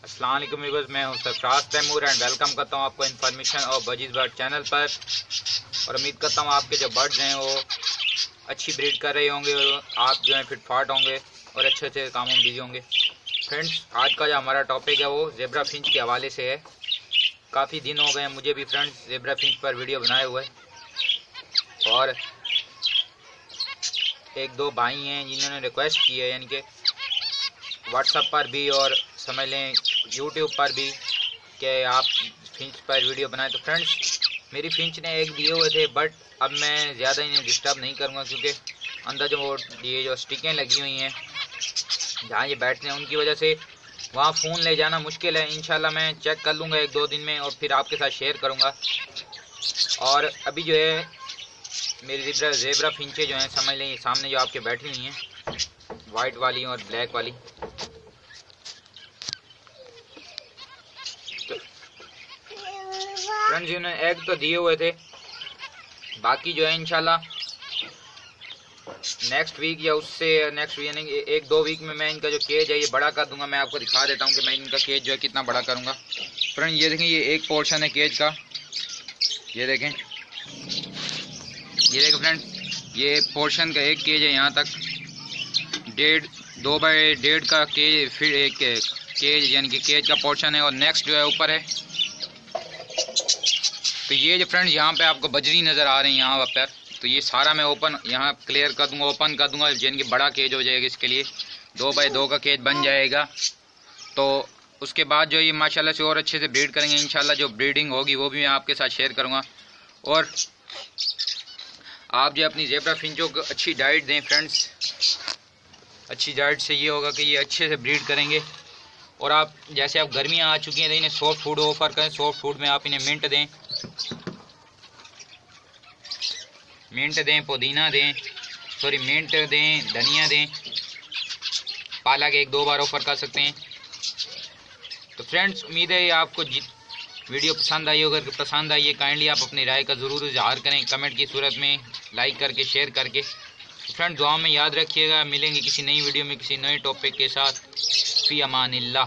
अस्सलाम वालेकुम व्यूअर्स, मैं हूं सरफराज तैमूर एंड वेलकम करता हूं आपको इन्फॉर्मेशन और बजीज बर्ड चैनल पर। और उम्मीद करता हूं आपके जो बर्ड्स हैं वो अच्छी ब्रीड कर रहे होंगे और आप जो है फिट फाट होंगे और अच्छे अच्छे कामों में बिजी होंगे। फ्रेंड्स, आज का जो हमारा टॉपिक है वो ज़ेब्रा फिंच के हवाले से है। काफ़ी दिन हो गए हैं मुझे भी फ्रेंड्स ज़ेब्रा फिंच पर वीडियो बनाए हुए, और एक दो भाई हैं जिन्होंने रिक्वेस्ट की है, यानी कि व्हाट्सएप पर भी और समझ लें यूट्यूब पर भी, कि आप फिंच पर वीडियो बनाएं। तो फ्रेंड्स, मेरी फिंच ने एक दिए हुए थे, बट अब मैं ज़्यादा इन्हें डिस्टर्ब नहीं करूँगा, क्योंकि अंदर जो ये जो स्टिकें लगी हुई हैं जहाँ ये बैठते हैं, उनकी वजह से वहाँ फ़ोन ले जाना मुश्किल है। इंशाल्लाह मैं चेक कर लूँगा एक दो दिन में और फिर आपके साथ शेयर करूँगा। और अभी जो है मेरी ज़ेब्रा फिंचे जो हैं, समझ लें सामने जो आपके बैठी हुई हैं, वाइट वाली और ब्लैक वाली। फ्रेंड्स, इन्होंने एग तो दिए हुए थे, बाकी जो है इंशाल्लाह नेक्स्ट वीक या उससे नेक्स्ट वीक यानी एक दो वीक में मैं इनका जो केज है ये बड़ा कर दूंगा। मैं आपको दिखा देता हूँ कि मैं इनका केज जो है कितना बड़ा करूँगा। फ्रेंड्स, ये देखें, ये एक पोर्शन है केज का, ये देखें फ्रेंड्स, ये पोर्शन का एक केज है। यहाँ तक 2 बाय 1.5 का केज, फिर एक केज यानी कि केज का पोर्शन है, और नेक्स्ट जो है ऊपर है। तो ये जो फ्रेंड्स यहाँ पे आपको बजरी नज़र आ रही है यहाँ पर, तो ये सारा मैं ओपन यहाँ क्लियर कर दूंगा, ओपन कर दूंगा, यानी कि बड़ा केज हो जाएगा। इसके लिए 2 बाय 2 का केज बन जाएगा। तो उसके बाद जो ये माशाल्लाह से और अच्छे से ब्रीड करेंगे इंशाल्लाह। जो ब्रीडिंग होगी वो भी मैं आपके साथ शेयर करूँगा। और आप जो अपनी ज़ेब्रा फिंचों को अच्छी डाइट दें फ्रेंड्स। अच्छी डाइट से ये होगा कि ये अच्छे से ब्रीड करेंगे। और आप जैसे आप गर्मियाँ आ चुकी हैं तो इन्हें सॉफ्ट फूड ऑफर करें। सॉफ्ट फूड में आप इन्हें मिंट दें, पुदीना दें, मिंट दें, धनिया दें, पालक 1-2 बार ऑफर कर सकते हैं। तो फ्रेंड्स, उम्मीद है आपको वीडियो पसंद आई होगी। अगर पसंद आई है काइंडली आप अपनी राय का ज़रूर इज़हार करें कमेंट की सूरत में, लाइक करके शेयर करके। तो फ्रेंड्स, दुआ में याद रखिएगा, मिलेंगे किसी नई वीडियो में किसी नए टॉपिक के साथ। फ़ी अमानिल्लाह।